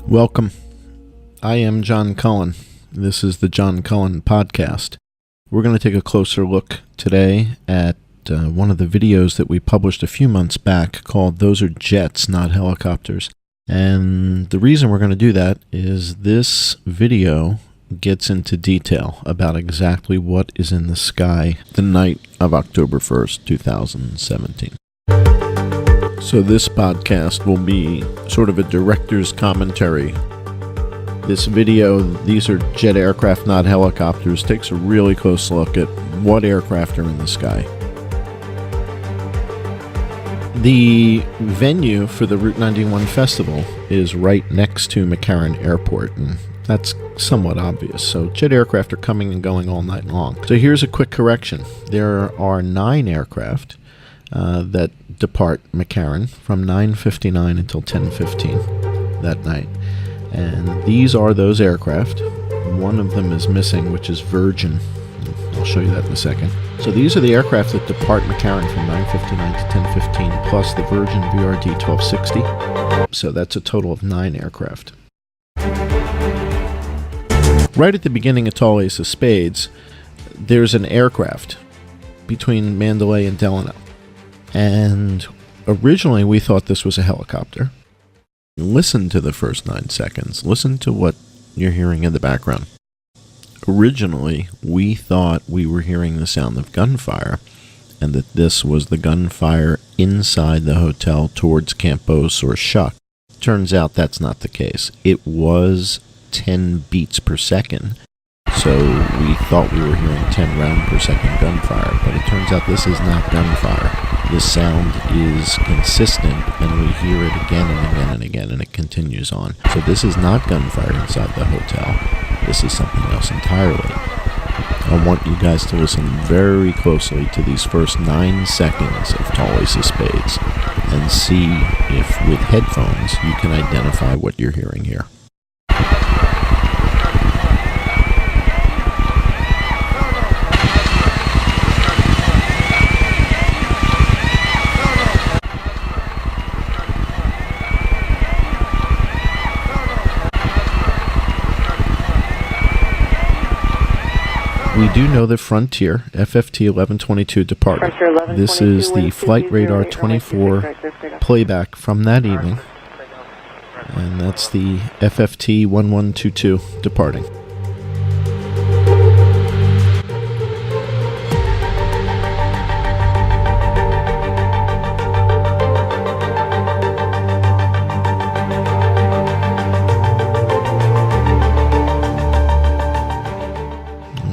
Welcome. I am John Cullen. This is the John Cullen Podcast. We're going to take a closer look today at one of the videos that we published a few months back called Those Are Jets, Not Helicopters. And the reason we're going to do that is this video gets into detail about exactly what is in the sky the night of October 1st, 2017. So this podcast will be sort of a director's commentary. This video, These Are Jet Aircraft, Not Helicopters, takes a really close look at what aircraft are in the sky. The venue for the Route 91 Festival is right next to McCarran Airport, and that's somewhat obvious. So jet aircraft are coming and going all night long. So here's a quick correction. There are 9 aircraft that depart McCarran from 9:59 until 10:15 that night. And these are those aircraft. One of them is missing, which is Virgin. I'll show you that in a second. So these are the aircraft that depart McCarran from 9:59 to 10:15, plus the Virgin VRD 1260. So that's a total of 9 aircraft. Right at the beginning of Tall Ace of Spades, there's an aircraft between Mandalay and Delano. And originally we thought this was a helicopter. Listen to the first 9 seconds. Listen to what you're hearing in the background. Originally, we thought we were hearing the sound of gunfire, and that this was the gunfire inside the hotel towards Campos or Shuck. Turns out that's not the case. It was 10 beats per second. So we thought we were hearing 10 round per second gunfire, but it turns out this is not gunfire. The sound is consistent, and we hear it again and again and again, and it continues on. So this is not gunfire inside the hotel. This is something else entirely. I want you guys to listen very closely to these first 9 seconds of Tall Ace of Spades and see if, with headphones, you can identify what you're hearing here. We do know that Frontier, FFT 1122 departed. This is the Flight Radar 24 playback from that evening. And that's the FFT 1122 departing.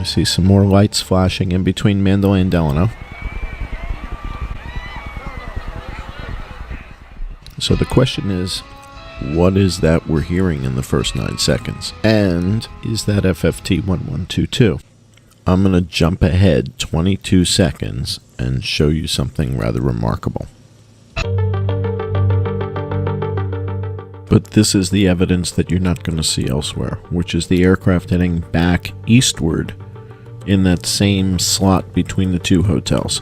See some more lights flashing in between Mandalay and Delano. So the question is, what is that we're hearing in the first 9 seconds? And is that FFT 1122? I'm going to jump ahead 22 seconds and show you something rather remarkable. But this is the evidence that you're not going to see elsewhere, which is the aircraft heading back eastward in that same slot between the 2 hotels.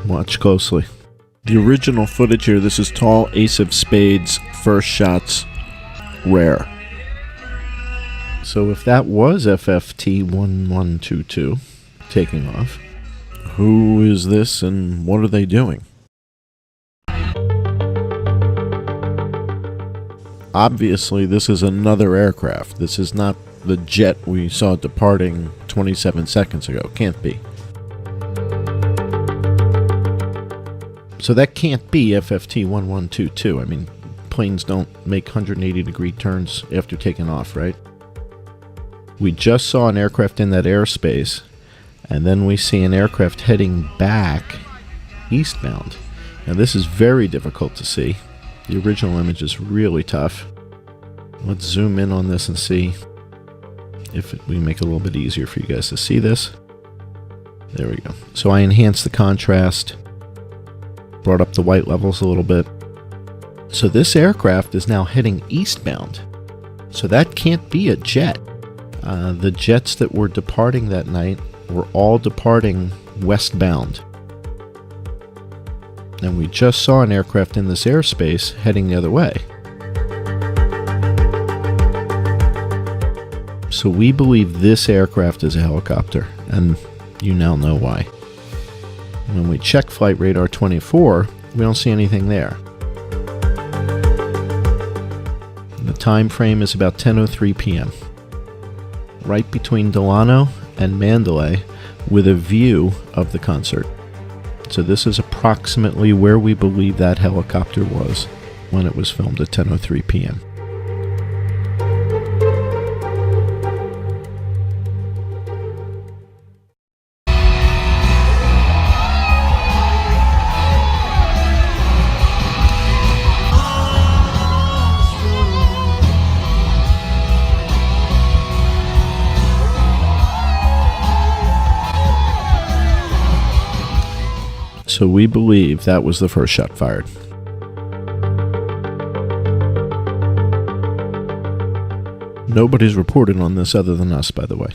Watch closely. The original footage here, this is Tall Ace of Spades, first shots, rare. So if that was FFT 1122 taking off, who is this and what are they doing? Obviously, this is another aircraft. This is not the jet we saw departing 27 seconds ago. Can't be. So that can't be FFT 1122. I mean, planes don't make 180-degree turns after taking off, right? We just saw an aircraft in that airspace, and then we see an aircraft heading back eastbound. Now, this is very difficult to see. The original image is really tough. Let's zoom in on this and see. if we make it a little bit easier for you guys to see this. There we go. So I enhanced the contrast, brought up the white levels a little bit. So this aircraft is now heading eastbound. So that can't be a jet. The jets that were departing that night were all departing westbound. And we just saw an aircraft in this airspace heading the other way. So we believe this aircraft is a helicopter, and you now know why. When we check Flight Radar 24, we don't see anything there. The time frame is about 10:03 p.m. right between Delano and Mandalay, with a view of the concert. So this is approximately where we believe that helicopter was when it was filmed at 10:03 p.m. So we believe that was the first shot fired. Nobody's reported on this other than us, by the way.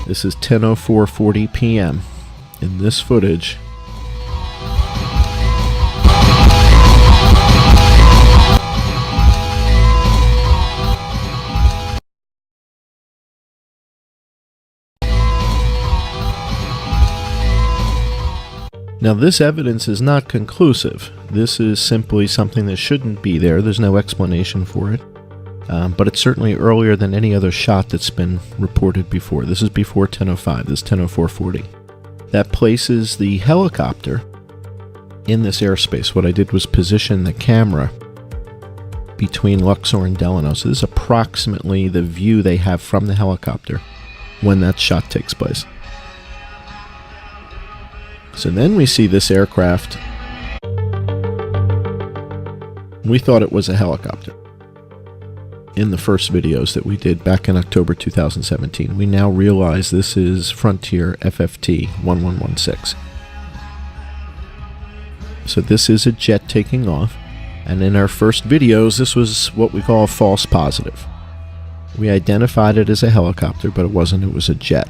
This is 10:04:40 p.m. in this footage. Now, this evidence is not conclusive. This is simply something that shouldn't be there. There's no explanation for it. But it's certainly earlier than any other shot that's been reported before. This is before 10:05. This is 10:04:40. That places the helicopter in this airspace. What I did was position the camera between Luxor and Delano. So this is approximately the view they have from the helicopter when that shot takes place. So then we see this aircraft. We thought it was a helicopter in the first videos that we did back in October 2017. We now realize this is Frontier FFT 1116. So this is a jet taking off, and in our first videos this was what we call a false positive. We identified it as a helicopter, but it wasn't, it was a jet.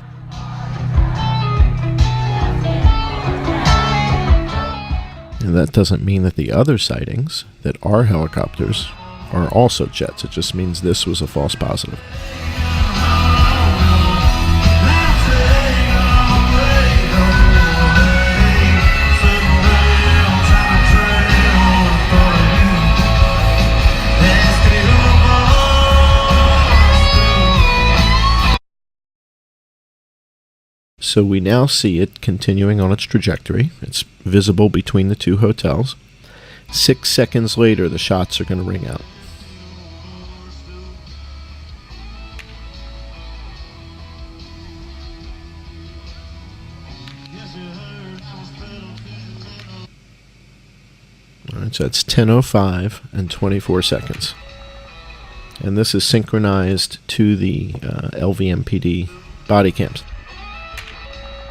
And that doesn't mean that the other sightings that are helicopters are also jets. It just means this was a false positive. So we now see it continuing on its trajectory. It's visible between the two hotels. 6 seconds later, the shots are going to ring out. All right, so that's 10:05 and 24 seconds. And this is synchronized to the LVMPD body cams.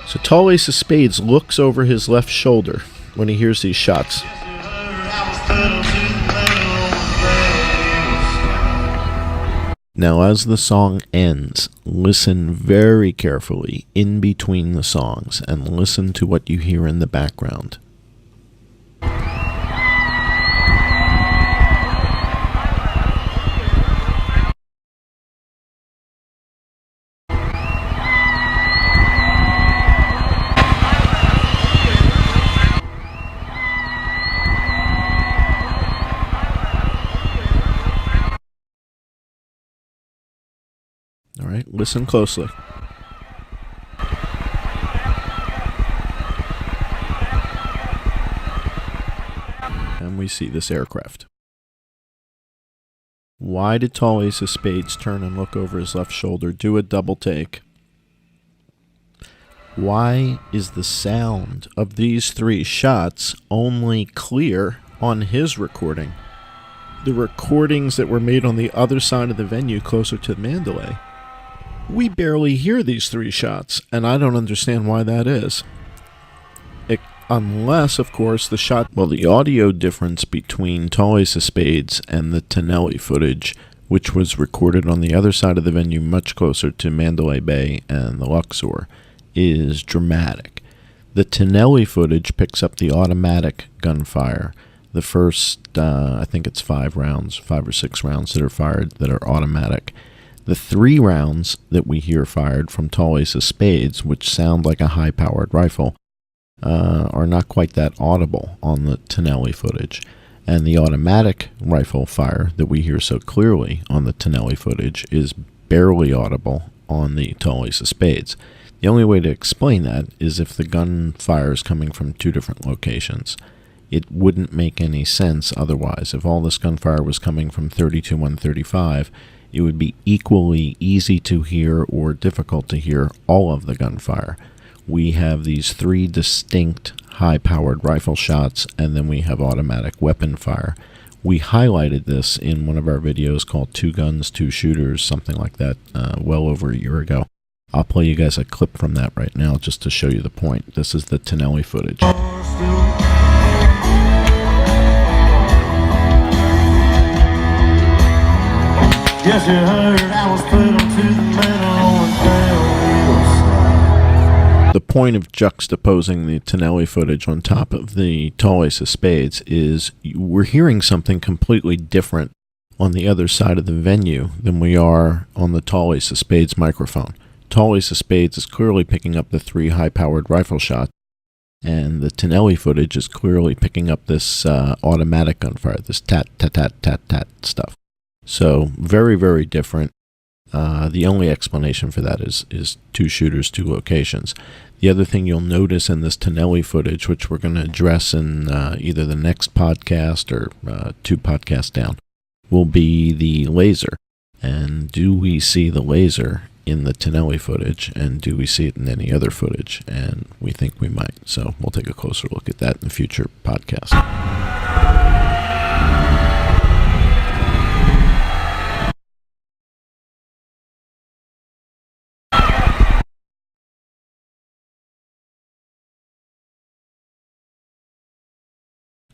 So Tall Ace of Spades looks over his left shoulder when he hears these shots. Now, as the song ends, listen very carefully in between the songs and listen to what you hear in the background. All right, listen closely. And we see this aircraft. Why did Tall Ace of Spades turn and look over his left shoulder, do a double take? Why is the sound of these three shots only clear on his recording? The recordings that were made on the other side of the venue closer to Mandalay We barely hear these 3 shots, and I don't understand why that is. Unless, of course, the audio difference between Tall Ace of Spades and the Tonelli footage, which was recorded on the other side of the venue much closer to Mandalay Bay and the Luxor, is dramatic. The Tonelli footage picks up the automatic gunfire. The first, I think it's 5 or 6 rounds that are fired that are automatic. The 3 rounds that we hear fired from Tall Ace of Spades, which sound like a high-powered rifle, are not quite that audible on the Tonelli footage. And the automatic rifle fire that we hear so clearly on the Tonelli footage is barely audible on the Tall Ace of Spades. The only way to explain that is if the gunfire is coming from 2 different locations. It wouldn't make any sense otherwise. If all this gunfire was coming from 30-135, it would be equally easy to hear or difficult to hear all of the gunfire. We have these 3 distinct high-powered rifle shots, and then we have automatic weapon fire. We highlighted this in one of our videos called 2 Guns, 2 Shooters, something like that, well over a year ago. I'll play you guys a clip from that right now just to show you the point. This is the Tonelli footage. Yes, you heard I was put onto the metal wheels. The point of juxtaposing the Tonelli footage on top of the Tall Ace of Spades is we're hearing something completely different on the other side of the venue than we are on the Tall Ace of Spades microphone. Tall Ace of Spades is clearly picking up the 3 high-powered rifle shots, and the Tonelli footage is clearly picking up this automatic gunfire, this tat-tat-tat-tat-tat stuff. So very, very different. The only explanation for that is 2 shooters, 2 locations. The other thing you'll notice in this Tonelli footage, which we're going to address in either the next podcast or 2 podcasts down, will be the laser. And do we see the laser in the Tonelli footage, and do we see it in any other footage? And we think we might. So we'll take a closer look at that in a future podcast.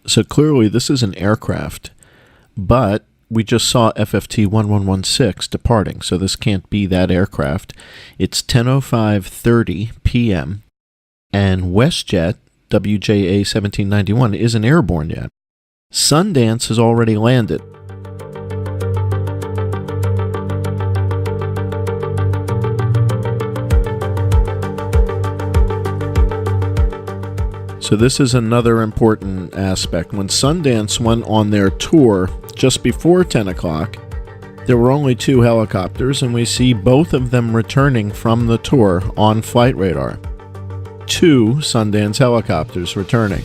So clearly this is an aircraft, but we just saw FFT 1116 departing, so this can't be that aircraft. It's 10:05:30 p.m., and WestJet WJA 1791 isn't airborne yet. Sundance has already landed. So this is another important aspect. When Sundance went on their tour just before 10 o'clock, there were only 2 helicopters, and we see both of them returning from the tour on flight radar. 2 Sundance helicopters returning.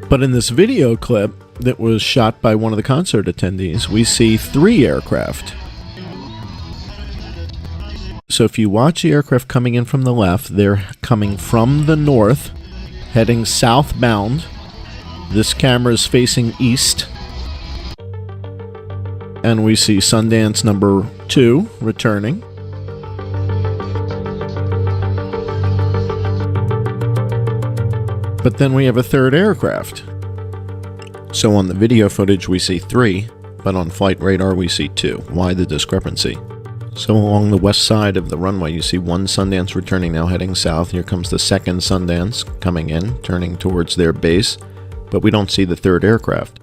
But in this video clip that was shot by one of the concert attendees, we see 3 aircraft. So if you watch the aircraft coming in from the left, they're coming from the north, heading southbound. This camera is facing east. And we see Sundance number 2 returning. But then we have a 3rd aircraft. So on the video footage we see 3, but on flight radar we see 2. Why the discrepancy? So along the west side of the runway, you see 1 Sundance returning now heading south. Here comes the 2nd Sundance coming in, turning towards their base, but we don't see the 3rd aircraft.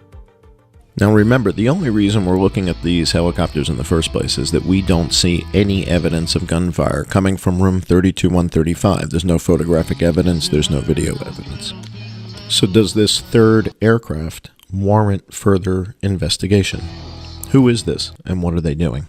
Now remember, the only reason we're looking at these helicopters in the first place is that we don't see any evidence of gunfire coming from room 32-135. There's no photographic evidence, there's no video evidence. So does this 3rd aircraft warrant further investigation? Who is this, and what are they doing?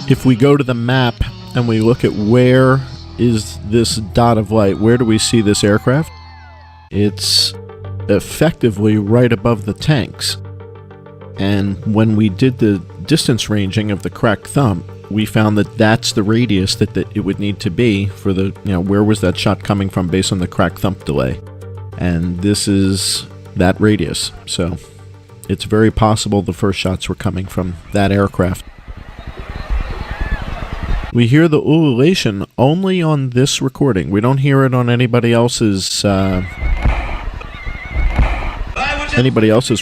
If we go to the map and we look at where is this dot of light, where do we see this aircraft? It's effectively right above the tanks. And when we did the distance ranging of the cracked thump, we found that that's the radius that it would need to be for the, where was that shot coming from based on the cracked thump delay. And this is that radius. So it's very possible the first shots were coming from that aircraft. We hear the ululation only on this recording. We don't hear it on anybody else's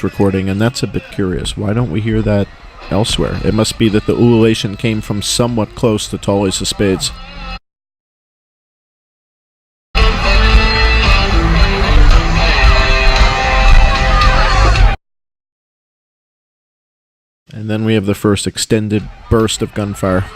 recording, and that's a bit curious. Why don't we hear that elsewhere? It must be that the ululation came from somewhat close to Tall Ace of Spades. And then we have the first extended burst of gunfire.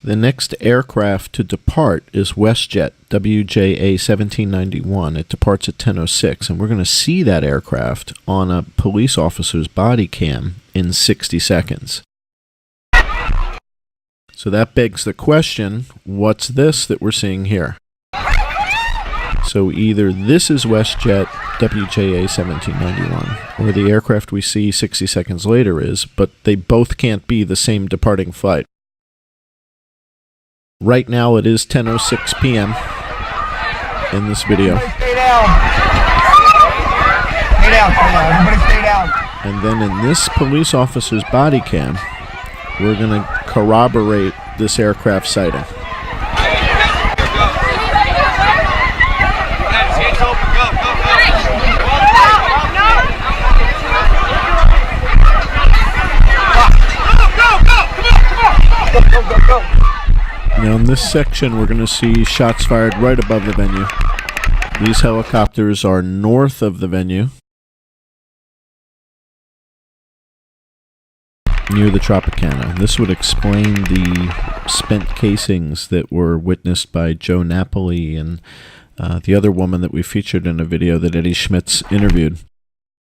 The next aircraft to depart is WestJet WJA 1791. It departs at 10:06, and we're going to see that aircraft on a police officer's body cam in 60 seconds. So that begs the question, what's this that we're seeing here? So either this is WestJet WJA 1791, or the aircraft we see 60 seconds later is, but they both can't be the same departing flight. Right now it is 10:06 p.m. in this video. Stay down. Stay down. Everybody stay down. And then in this police officer's body cam, we're going to corroborate this aircraft sighting. Now in this section we're going to see shots fired right above the venue. These helicopters are north of the venue, near the Tropicana. This would explain the spent casings that were witnessed by Joe Napoli and the other woman that we featured in a video that Eddie Schmitz interviewed.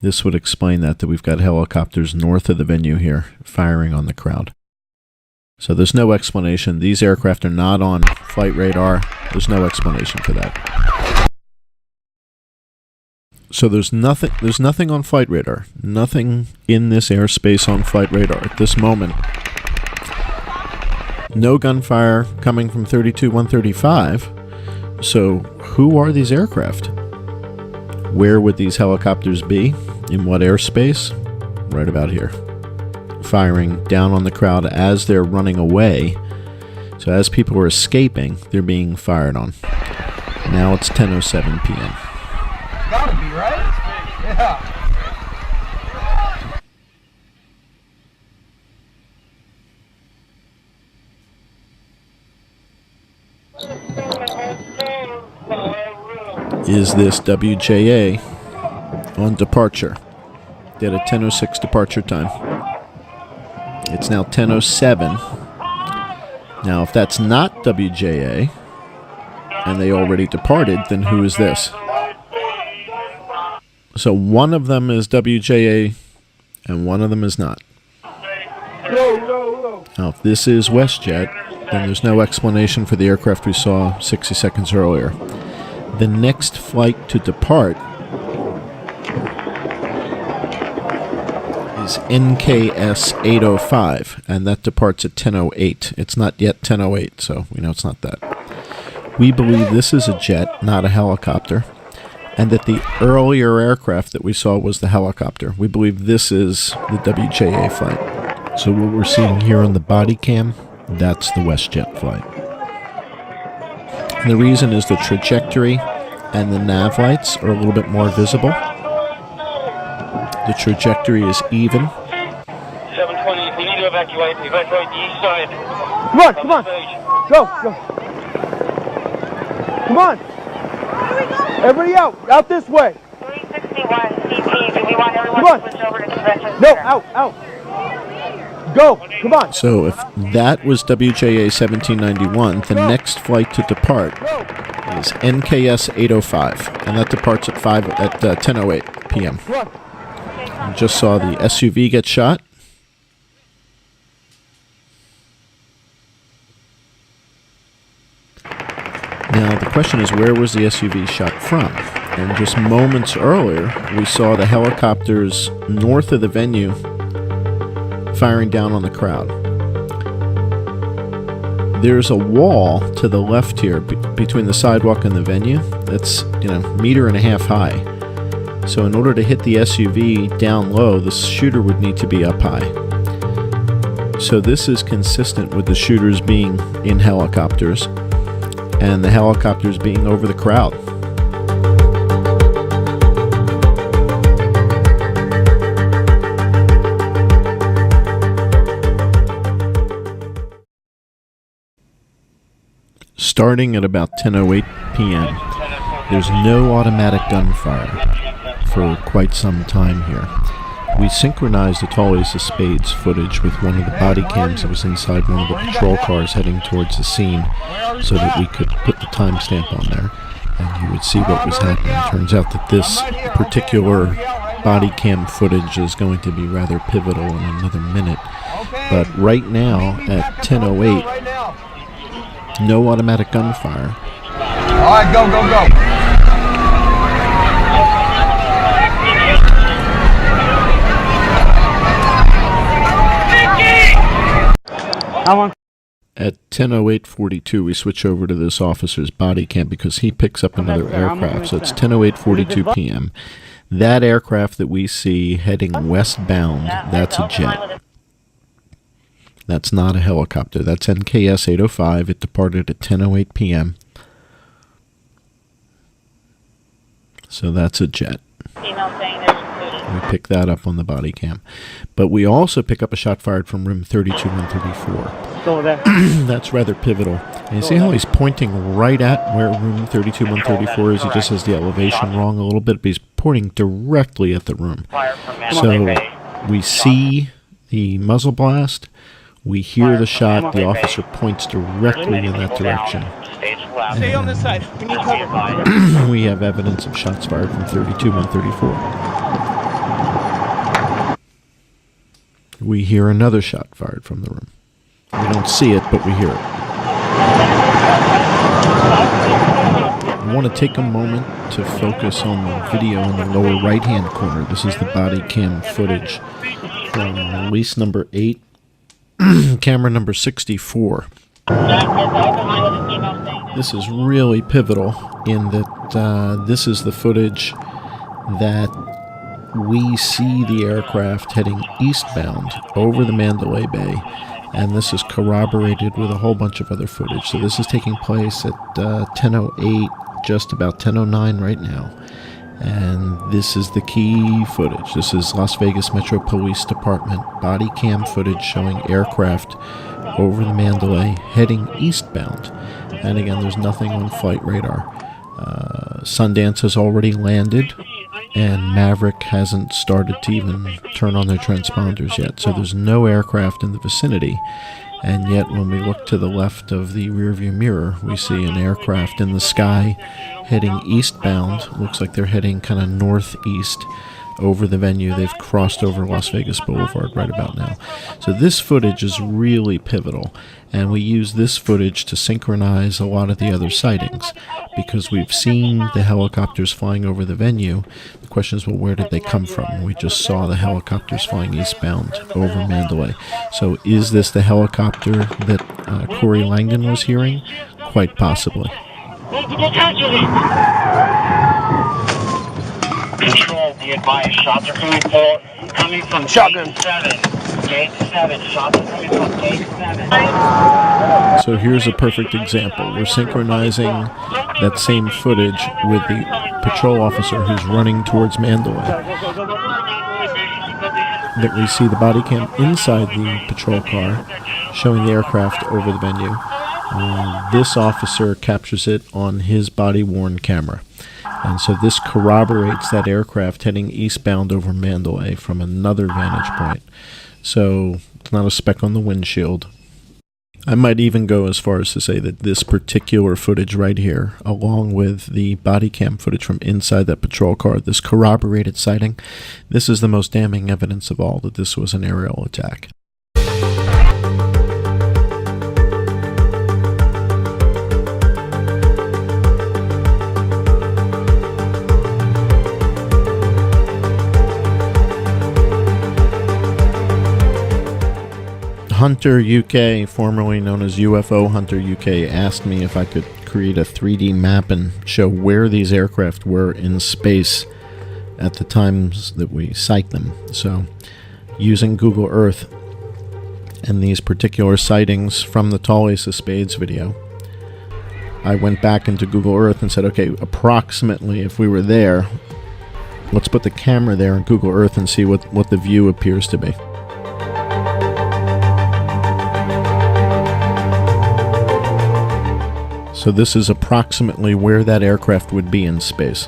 This would explain that we've got helicopters north of the venue here firing on the crowd. So there's no explanation. These aircraft are not on flight radar. There's no explanation for that. So there's nothing on flight radar. Nothing in this airspace on flight radar at this moment. No gunfire coming from 32-135. So who are these aircraft? Where would these helicopters be? In what airspace? Right about here. Firing down on the crowd as they're running away. So as people are escaping, they're being fired on. Now it's 10:07 p.m. Gotta be, right? Yeah. Is this WJA on departure? They had a 10:06 departure time. It's now 10:07. Now, if that's not WJA, and they already departed, then who is this? So one of them is WJA, and one of them is not. Now, if this is WestJet, then there's no explanation for the aircraft we saw 60 seconds earlier. The next flight to depart is NKS 805, and that departs at 10:08. It's not yet 10:08, so we know it's not that. We believe this is a jet, not a helicopter, and that the earlier aircraft that we saw was the helicopter. We believe this is the WJA flight. So what we're seeing here on the body cam, that's the WestJet flight. And the reason is the trajectory and the nav lights are a little bit more visible. The trajectory is even. 720, we need to evacuate. Evacuate the east side. Come on, come on. Go, go. Come on. Everybody out. Out this way. 361 CP. Do we want everyone Come on. to switch over to convention? No, out, out. Go. Come on. So if that was WJA 1791, the next flight to depart is NKS 805, and that departs at 10:08 p.m. Come on. We just saw the SUV get shot. question is, where was the SUV shot from? And just moments earlier, we saw the helicopters north of the venue firing down on the crowd. There's a wall to the left here between the sidewalk and the venue that's, meter and a half high. So in order to hit the SUV down low, the shooter would need to be up high. So this is consistent with the shooters being in helicopters and the helicopters being over the crowd. Starting at about 10:08 p.m., there's no automatic gunfire for quite some time here. We synchronized the Tall Ace of Spades footage with one of the body cams that was inside one of the patrol cars heading towards the scene so that we could put the timestamp on there and you would see what was happening. It turns out that this particular body cam footage is going to be rather pivotal in another minute. But right now at 10:08, no automatic gunfire. All right, go, go, go. At 10:08:42, we switch over to this officer's body cam because he picks up another aircraft. So it's 10:08:42 p.m. That aircraft that we see heading westbound, that's a jet. That's not a helicopter. That's NKS 805. It departed at 10:08 p.m. So that's a jet. We pick that up on the body cam. But we also pick up a shot fired from room 32134. That's rather pivotal. And you see how he's pointing right at where room 32134 is? He just has the elevation wrong a little bit, but he's pointing directly at the room. So we see the muzzle blast. We hear the shot. The officer points directly in that direction. Stay on this side. We need cover. We have evidence of shots fired from 32134. We hear another shot fired from the room. We don't see it, but we hear it. I want to take a moment to focus on the video in the lower right-hand corner. This is the body cam footage from release number 8, camera number 64. This is really pivotal in that this is the footage that we see the aircraft heading eastbound over the Mandalay Bay, and this is corroborated with a whole bunch of other footage. So this is taking place at 10:08, just about 10:09 right now, and this is the key footage. This is Las Vegas Metro Police Department body cam footage showing aircraft over the Mandalay heading eastbound, and again, there's nothing on flight radar. Sundance has already landed, and Maverick hasn't started to even turn on their transponders yet, so there's no aircraft in the vicinity. And yet when we look to the left of the rearview mirror, we see an aircraft in the sky heading eastbound. Looks like they're heading kind of northeast over the venue. They've crossed over Las Vegas Boulevard right about now. So this footage is really pivotal, and we use this footage to synchronize a lot of the other sightings because we've seen the helicopters flying over the venue. The question is, well, where did they come from? We just saw the helicopters flying eastbound over Mandalay. So is this the helicopter that Corey Langdon was hearing? Quite possibly. Control, be advised, shots are coming from Shotgun. Gate 7. Shots are coming from Gate 7. So here's a perfect example. We're synchronizing that same footage with the patrol officer who's running towards Mandalay. That we see the body cam inside the patrol car showing the aircraft over the venue. This officer captures it on his body-worn camera. And so this corroborates that aircraft heading eastbound over Mandalay from another vantage point. So it's not a speck on the windshield. I might even go as far as to say that this particular footage right here, along with the body cam footage from inside that patrol car, this corroborated sighting, this is the most damning evidence of all that this was an aerial attack. Hunter UK, formerly known as UFO Hunter UK, asked me if I could create a 3D map and show where these aircraft were in space at the times that we sight them. So, using Google Earth and these particular sightings from the Tall Ace of Spades video, I went back into Google Earth and said, okay, approximately if we were there, let's put the camera there in Google Earth and see what the view appears to be. So this is approximately where that aircraft would be in space.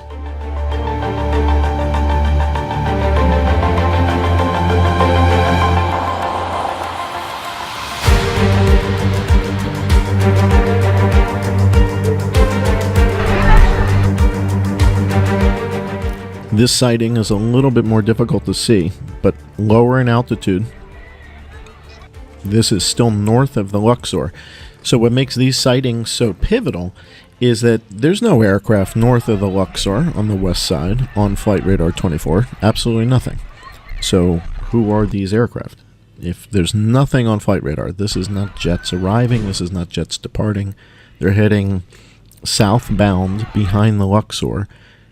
This sighting is a little bit more difficult to see, but lower in altitude. This is still north of the Luxor. So what makes these sightings so pivotal is that there's no aircraft north of the Luxor on the west side on Flight Radar 24. Absolutely nothing. So who are these aircraft? If there's nothing on Flight Radar, this is not jets arriving, this is not jets departing. They're heading southbound behind the Luxor,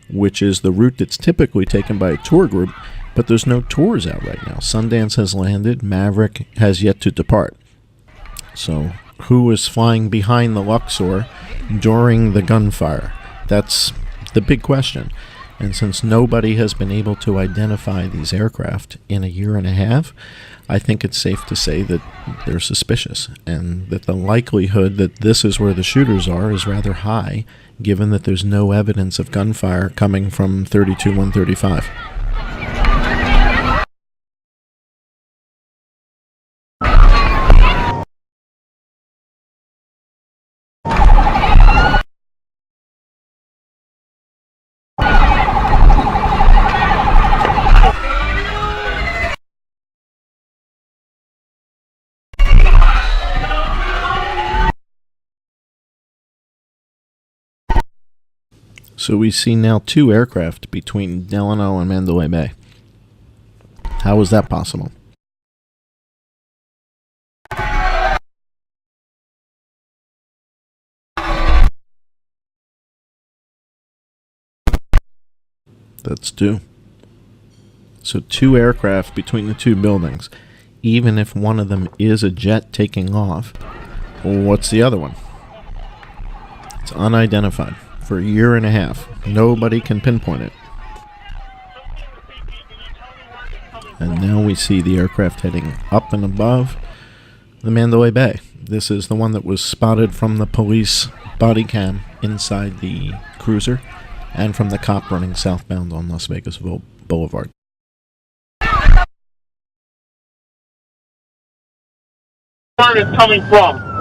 which is the route that's typically taken by a tour group, but there's no tours out right now. Sundance has landed, Maverick has yet to depart. So who is flying behind the Luxor during the gunfire? That's the big question. And since nobody has been able to identify these aircraft in a year and a half, I think it's safe to say that they're suspicious, and that the likelihood that this is where the shooters are is rather high, given that there's no evidence of gunfire coming from 32-135. So we see now two aircraft between Delano and Mandalay Bay. How is that possible? That's two. So two aircraft between the two buildings. Even if one of them is a jet taking off, what's the other one? It's unidentified. For a year and a half. Nobody can pinpoint it. And now we see the aircraft heading up and above the Mandalay Bay. This is the one that was spotted from the police body cam inside the cruiser and from the cop running southbound on Las Vegas Boulevard. Where it's coming from?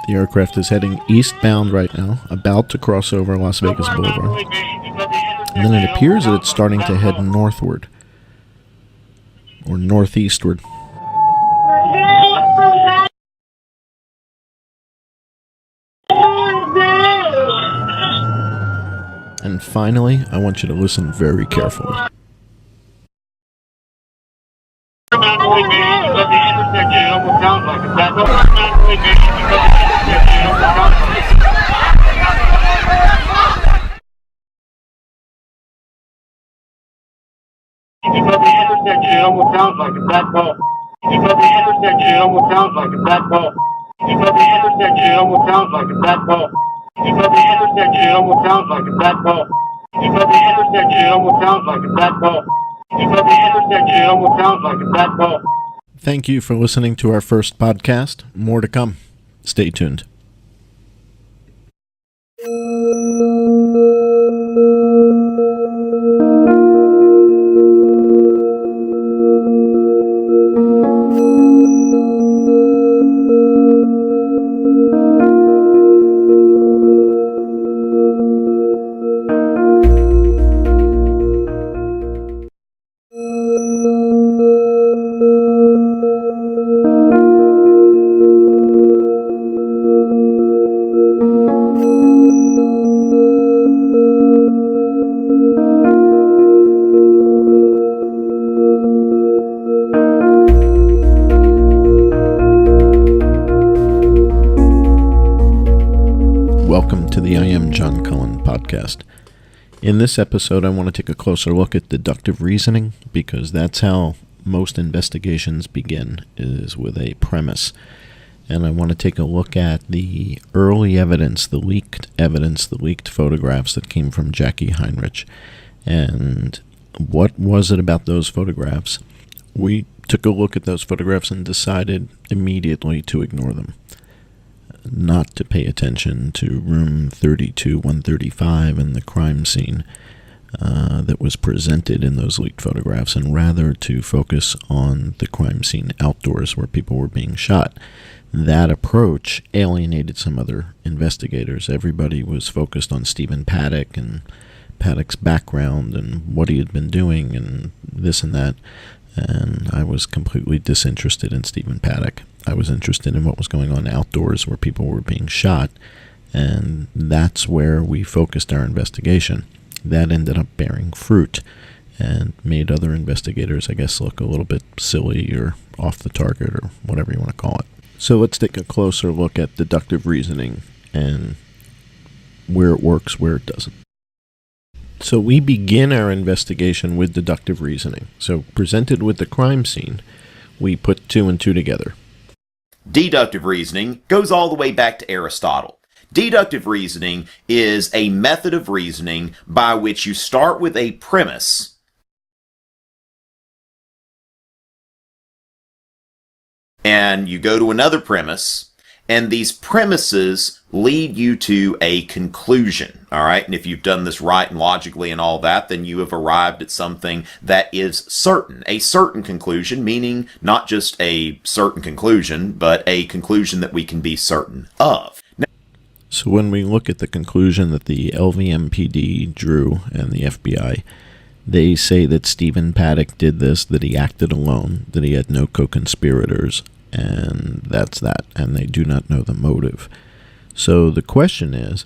The aircraft is heading eastbound right now, about to cross over Las Vegas Boulevard. And then it appears that it's starting to head northward, or northeastward. And finally, I want you to listen very carefully. Thank you for listening to our first podcast. More to come. Stay tuned. welcome to the I Am John Cullen podcast. In this episode, I want to take a closer look at deductive reasoning, because that's how most investigations begin, is with a premise. And I want to take a look at the early evidence, the leaked photographs that came from Jackie Heinrich. And what was it about those photographs? We took a look at those photographs and decided immediately to ignore them. Not to pay attention to room 32-135 and the crime scene that was presented in those leaked photographs, and rather to focus on the crime scene outdoors where people were being shot. That approach alienated some other investigators. Everybody was focused on Stephen Paddock and Paddock's background and what he had been doing and this and that. And I was completely disinterested in Stephen Paddock. I was interested in what was going on outdoors where people were being shot, and that's where we focused our investigation. That ended up bearing fruit and made other investigators, I guess, look a little bit silly or off the target or whatever you want to call it. So let's take a closer look at deductive reasoning and where it works, where it doesn't. So we begin our investigation with deductive reasoning. So presented with the crime scene, we put two and two together. Deductive reasoning goes all the way back to Aristotle. Deductive reasoning is a method of reasoning by which you start with a premise and you go to another premise, and these premises lead you to a conclusion, all right? And if you've done this right and logically and all that, then you have arrived at something that is certain. A certain conclusion, meaning not just a certain conclusion, but a conclusion that we can be certain of. So when we look at the conclusion that the LVMPD drew and the FBI, they say that Stephen Paddock did this, that he acted alone, that he had no co-conspirators, and that's that, and they do not know the motive. So the question is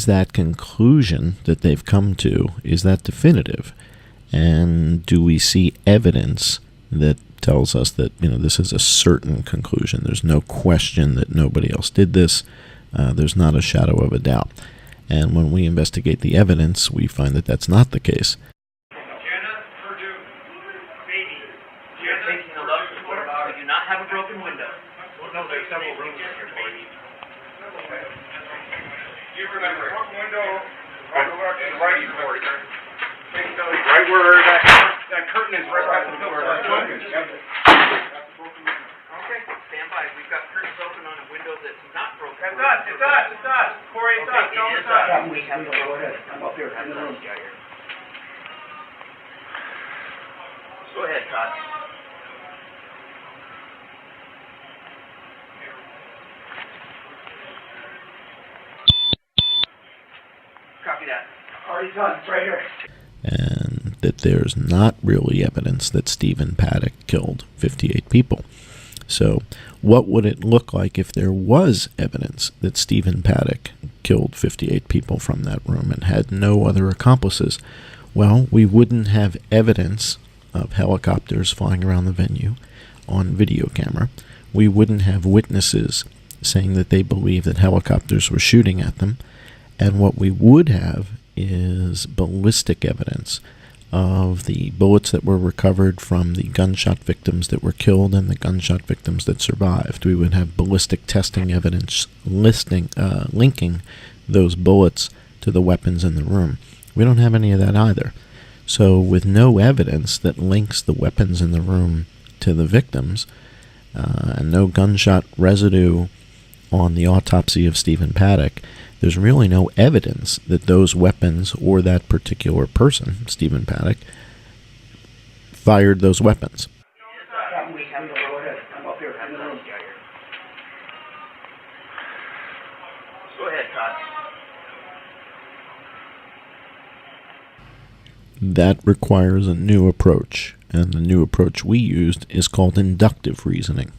that conclusion that they've come to, is that definitive? And do we see evidence that tells us that, this is a certain conclusion? There's no question that nobody else did this. There's not a shadow of a doubt. And when we investigate the evidence, we find that that's not the case. Have a broken window. No, there's several rooms in here, baby. You remember, one window, right over to the right for you. Right where that curtain is, right by the door. Okay, stand by. We've got curtains open on a window that's not broken. It's us. Corey, it's us. It is us. We have the order. I'm up here. Go ahead, Todd. Copy that. Already done. It's right here. And that there's not really evidence that Stephen Paddock killed 58 people. So what would it look like if there was evidence that Stephen Paddock killed 58 people from that room and had no other accomplices? Well, we wouldn't have evidence of helicopters flying around the venue on video camera. We wouldn't have witnesses saying that they believe that helicopters were shooting at them. And what we would have is ballistic evidence of the bullets that were recovered from the gunshot victims that were killed and the gunshot victims that survived. We would have ballistic testing evidence linking those bullets to the weapons in the room. We don't have any of that either. So with no evidence that links the weapons in the room to the victims, and no gunshot residue on the autopsy of Stephen Paddock, there's really no evidence that those weapons or that particular person, Stephen Paddock, fired those weapons. We have the order. I'm up here. Go ahead, Todd. That requires a new approach, and the new approach we used is called inductive reasoning.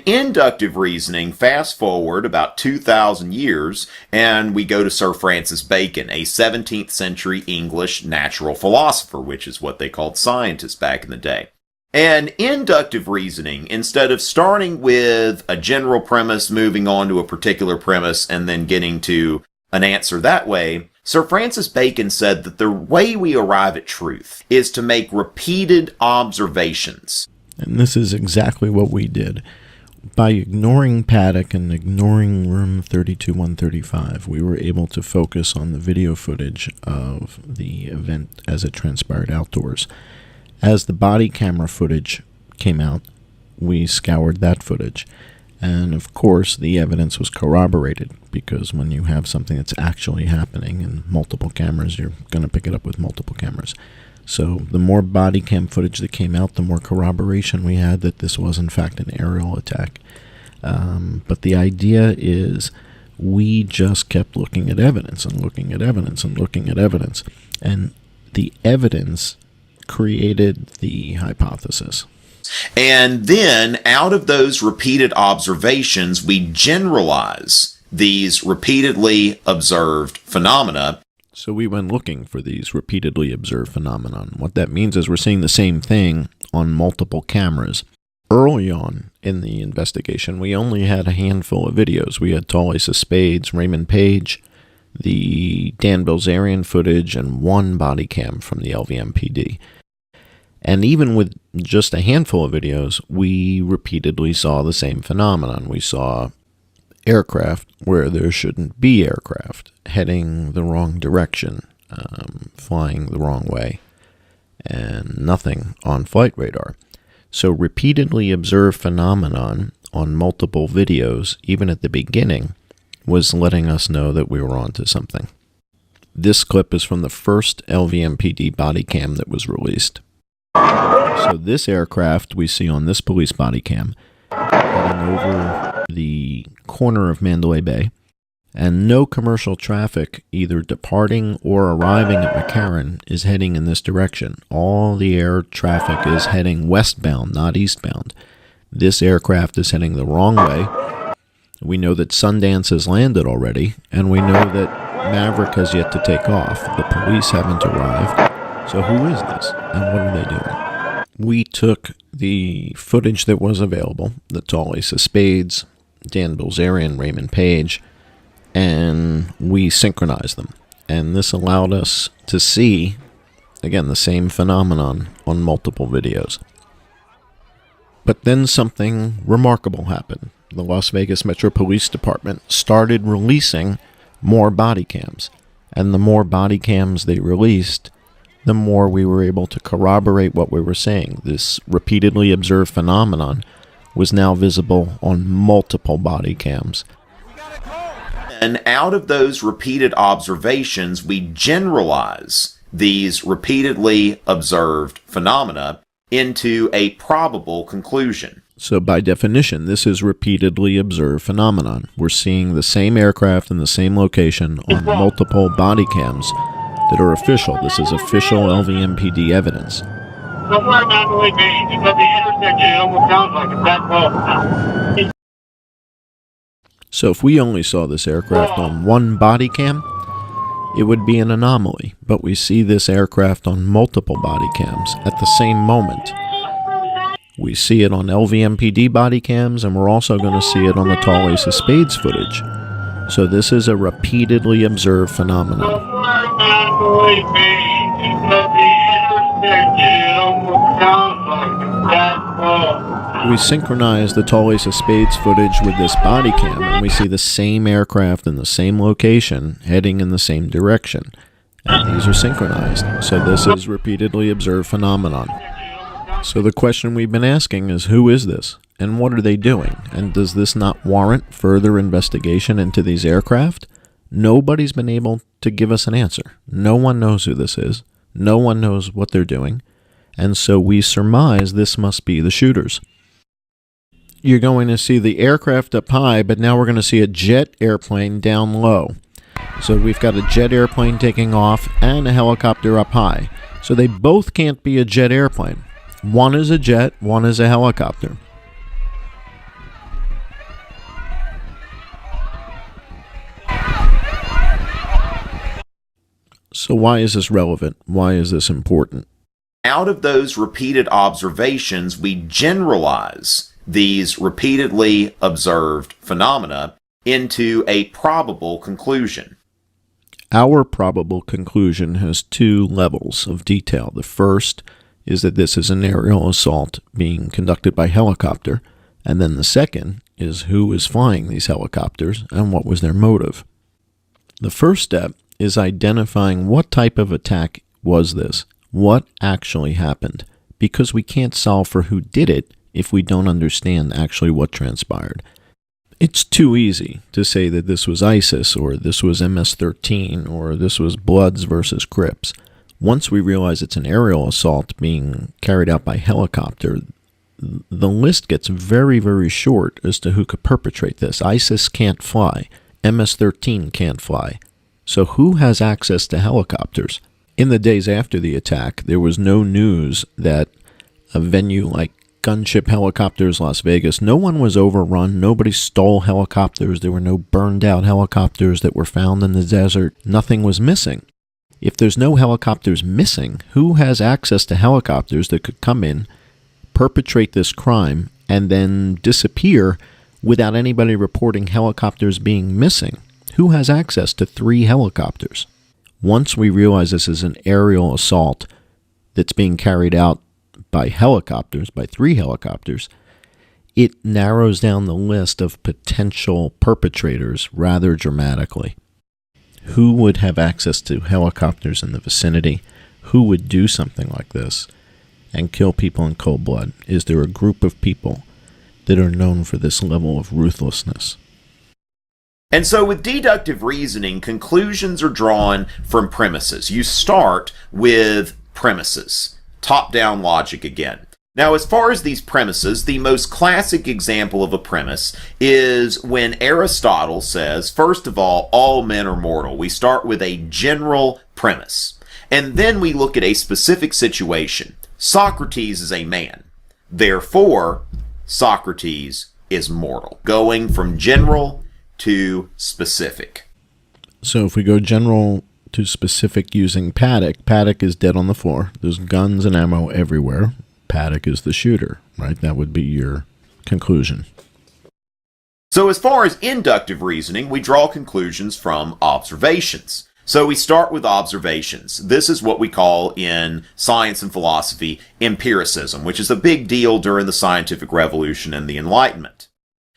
Inductive reasoning, fast forward about 2,000 years, and we go to Sir Francis Bacon, a 17th century English natural philosopher, which is what they called scientists back in the day. And inductive reasoning, instead of starting with a general premise, moving on to a particular premise, and then getting to an answer that way, Sir Francis Bacon said that the way we arrive at truth is to make repeated observations. And this is exactly what we did. By ignoring Paddock and ignoring room 32135, we were able to focus on the video footage of the event as it transpired outdoors. As the body camera footage came out, we scoured that footage. And of course, the evidence was corroborated, because when you have something that's actually happening in multiple cameras, you're going to pick it up with multiple cameras. So the more body cam footage that came out, the more corroboration we had that this was in fact an aerial attack. But the idea is we just kept looking at evidence and looking at evidence and looking at evidence. And the evidence created the hypothesis. And then out of those repeated observations, we generalize these repeatedly observed phenomena. So we went looking for these repeatedly observed phenomenon. What that means is we're seeing the same thing on multiple cameras. Early on in the investigation, we only had a handful of videos. We had Tall Ace of Spades, Raymond Page, the Dan Bilzerian footage, and one body cam from the LVMPD. And even with just a handful of videos, we repeatedly saw the same phenomenon. We saw aircraft where there shouldn't be aircraft, heading the wrong direction, flying the wrong way, and nothing on flight radar. So repeatedly observed phenomenon on multiple videos, even at the beginning, was letting us know that we were onto something. This clip is from the first LVMPD body cam that was released. So this aircraft we see on this police body cam heading over the corner of Mandalay Bay, and no commercial traffic either departing or arriving at McCarran is heading in this direction. All the air traffic is heading westbound, not eastbound. This aircraft is heading the wrong way. We know that Sundance has landed already, and we know that Maverick has yet to take off. The police haven't arrived. So who is this, and what are they doing? We took the footage that was available, the Tall Ace of Spades, Dan Bilzerian, Raymond Page, and we synchronized them. And this allowed us to see, again, the same phenomenon on multiple videos. But then something remarkable happened. The Las Vegas Metro Police Department started releasing more body cams. And the more body cams they released, the more we were able to corroborate what we were saying. This repeatedly observed phenomenon was now visible on multiple body cams. And out of those repeated observations, we generalize these repeatedly observed phenomena into a probable conclusion. So by definition, this is repeatedly observed phenomenon. We're seeing the same aircraft in the same location on multiple body cams that are official. This is official LVMPD evidence. Somewhere in Mandalay Bay, it's at the intersection. It almost sounds like it's that close. So if we only saw this aircraft on one body cam, it would be an anomaly. But we see this aircraft on multiple body cams at the same moment. We see it on LVMPD body cams, and we're also going to see it on the Tall Ace of Spades footage. So this is a repeatedly observed phenomenon. We synchronize the Tall Ace of Spades footage with this body cam, and we see the same aircraft in the same location heading in the same direction. And these are synchronized. So this is repeatedly observed phenomenon. So the question we've been asking is, who is this? And what are they doing? And does this not warrant further investigation into these aircraft? Nobody's been able to give us an answer. No one knows who this is. No one knows what they're doing. And so we surmise this must be the shooters. You're going to see the aircraft up high, but now we're going to see a jet airplane down low. So we've got a jet airplane taking off and a helicopter up high. So they both can't be a jet airplane. One is a jet, one is a helicopter. So why is this relevant? Why is this important? Out of those repeated observations, we generalize these repeatedly observed phenomena into a probable conclusion. Our probable conclusion has two levels of detail. The first is that this is an aerial assault being conducted by helicopter, and then the second is who is flying these helicopters and what was their motive. The first step is identifying what type of attack was this, what actually happened, because we can't solve for who did it if we don't understand actually what transpired. It's too easy to say that this was ISIS, or this was MS-13, or this was Bloods versus Crips. Once we realize it's an aerial assault being carried out by helicopter, the list gets very, very short as to who could perpetrate this. ISIS can't fly. MS-13 can't fly. So who has access to helicopters? In the days after the attack, there was no news that a venue like Gunship Helicopters Las Vegas, no one was overrun, nobody stole helicopters, there were no burned out helicopters that were found in the desert, nothing was missing. If there's no helicopters missing, who has access to helicopters that could come in, perpetrate this crime, and then disappear without anybody reporting helicopters being missing? Who has access to 3 helicopters? Once we realize this is an aerial assault that's being carried out by helicopters, by 3 helicopters, it narrows down the list of potential perpetrators rather dramatically. Who would have access to helicopters in the vicinity? Who would do something like this and kill people in cold blood? Is there a group of people that are known for this level of ruthlessness? And so with deductive reasoning, conclusions are drawn from premises. You start with premises. Top-down logic again. Now, as far as these premises, the most classic example of a premise is when Aristotle says, first of all men are mortal. We start with a general premise. And then we look at a specific situation. Socrates is a man. Therefore, Socrates is mortal. Going from general to specific. So if we go general to specific using Paddock, Paddock is dead on the floor. There's guns and ammo everywhere. Paddock is the shooter, right? That would be your conclusion. So as far as inductive reasoning, we draw conclusions from observations. So we start with observations. This is what we call in science and philosophy empiricism, which is a big deal during the scientific revolution and the Enlightenment.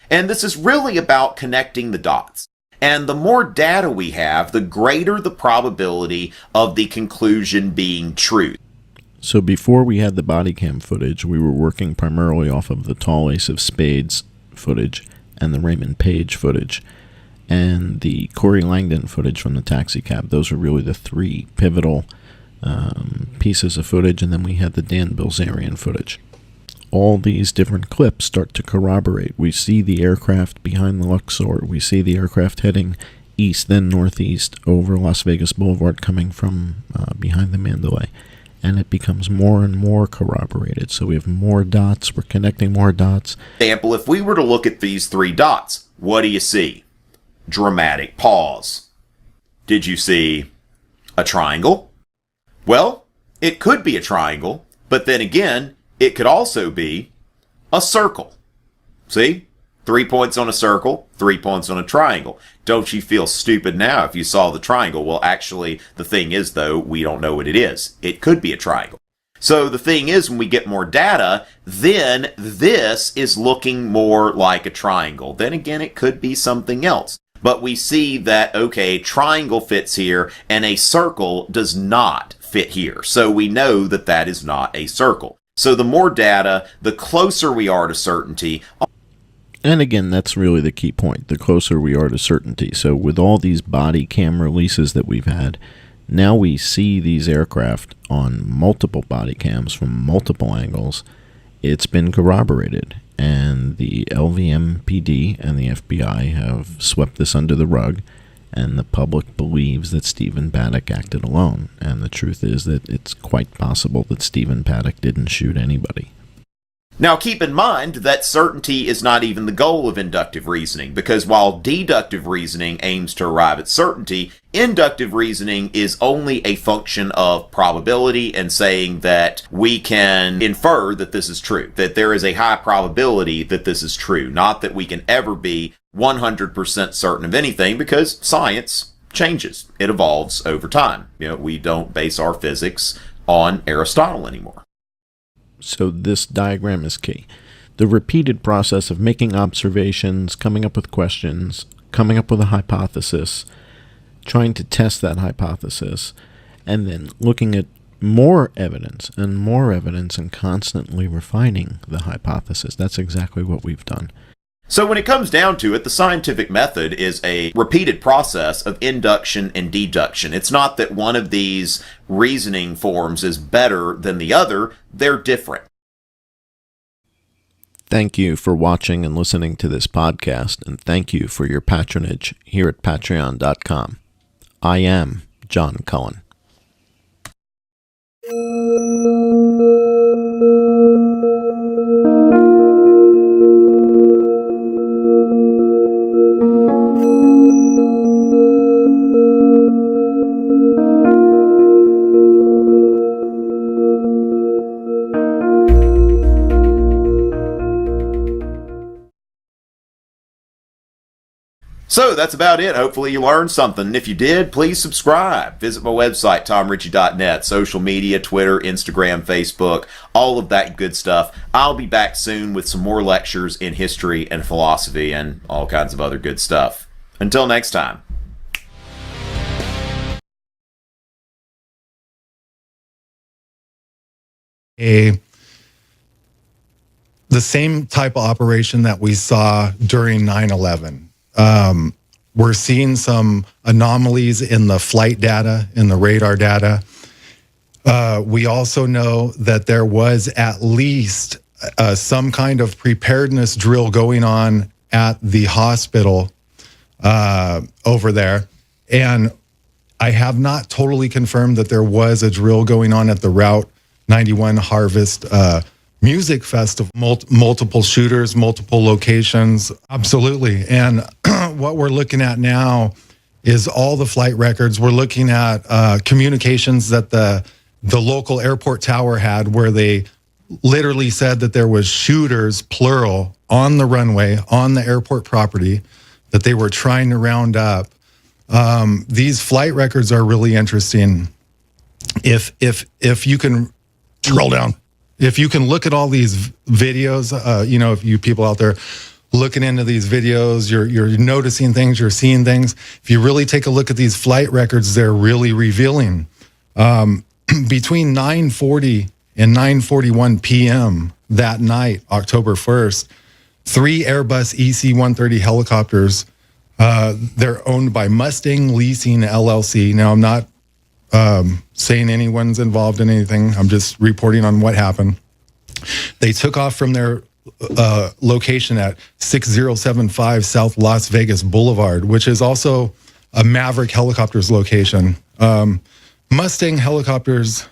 And this is really about connecting the dots. And the more data we have, the greater the probability of the conclusion being true. So before we had the body cam footage, we were working primarily off of the tall ace of spades footage and the Raymond Page footage and the Corey Langdon footage from the taxi cab. Those were really the 3 pivotal pieces of footage, and then we had the Dan Bilzerian footage. All these different clips start to corroborate. We see the aircraft behind the Luxor. We see the aircraft heading east, then northeast, over Las Vegas Boulevard, coming from behind the Mandalay. And it becomes more and more corroborated. So we have more dots. We're connecting more dots. Example, if we were to look at these 3 dots, what do you see? Dramatic pause. Did you see a triangle? Well, it could be a triangle, but then again, it could also be a circle. See? 3 points on a circle, 3 points on a triangle. Don't you feel stupid now if you saw the triangle? Well, actually, the thing is, though, we don't know what it is. It could be a triangle. So the thing is, when we get more data, then this is looking more like a triangle. Then again, it could be something else. But we see that, okay, triangle fits here, and a circle does not fit here. So we know that that is not a circle. So the more data, the closer we are to certainty. And again, that's really the key point, the closer we are to certainty. So with all these body cam releases that we've had, now we see these aircraft on multiple body cams from multiple angles. It's been corroborated, and the LVMPD and the FBI have swept this under the rug, and the public believes that Stephen Paddock acted alone. And the truth is that it's quite possible that Stephen Paddock didn't shoot anybody. Now, keep in mind that certainty is not even the goal of inductive reasoning, because while deductive reasoning aims to arrive at certainty, inductive reasoning is only a function of probability and saying that we can infer that this is true, that there is a high probability that this is true, not that we can ever be 100% certain of anything, because science changes. It evolves over time. We don't base our physics on Aristotle anymore. So this diagram is key. The repeated process of making observations, coming up with questions, coming up with a hypothesis, trying to test that hypothesis, and then looking at more evidence and constantly refining the hypothesis. That's exactly what we've done. So when it comes down to it, the scientific method is a repeated process of induction and deduction. It's not that one of these reasoning forms is better than the other. They're different. Thank you for watching and listening to this podcast, and thank you for your patronage here at patreon.com. I am John Cullen. So that's about it. Hopefully you learned something. If you did, please subscribe. Visit my website, tomritchie.net, social media, Twitter, Instagram, Facebook, all of that good stuff. I'll be back soon with some more lectures in history and philosophy and all kinds of other good stuff. Until next time. The same type of operation that we saw during 9/11. We're seeing some anomalies in the flight data, in the radar data. We also know that there was at least some kind of preparedness drill going on at the hospital over there. And I have not totally confirmed that there was a drill going on at the Route 91 Harvest Music Festival. Multiple shooters, multiple locations. Absolutely. And what we're looking at now is all the flight records. We're looking at communications that the local airport tower had, where they literally said that there was shooters, plural, on the runway, on the airport property, that they were trying to round up. These flight records are really interesting. If you can scroll down, if you can look at all these videos, if you people out there looking into these videos, you're noticing things, you're seeing things. If you really take a look at these flight records, they're really revealing. Between 9:40 and 9:41 p.m. that night, October 1st, 3 Airbus EC-130 helicopters, they're owned by Mustang Leasing LLC. Now, I'm not saying anyone's involved in anything. I'm just reporting on what happened. They took off from their location at 6075 South Las Vegas Boulevard, which is also a Maverick Helicopters location. Mustang Helicopters,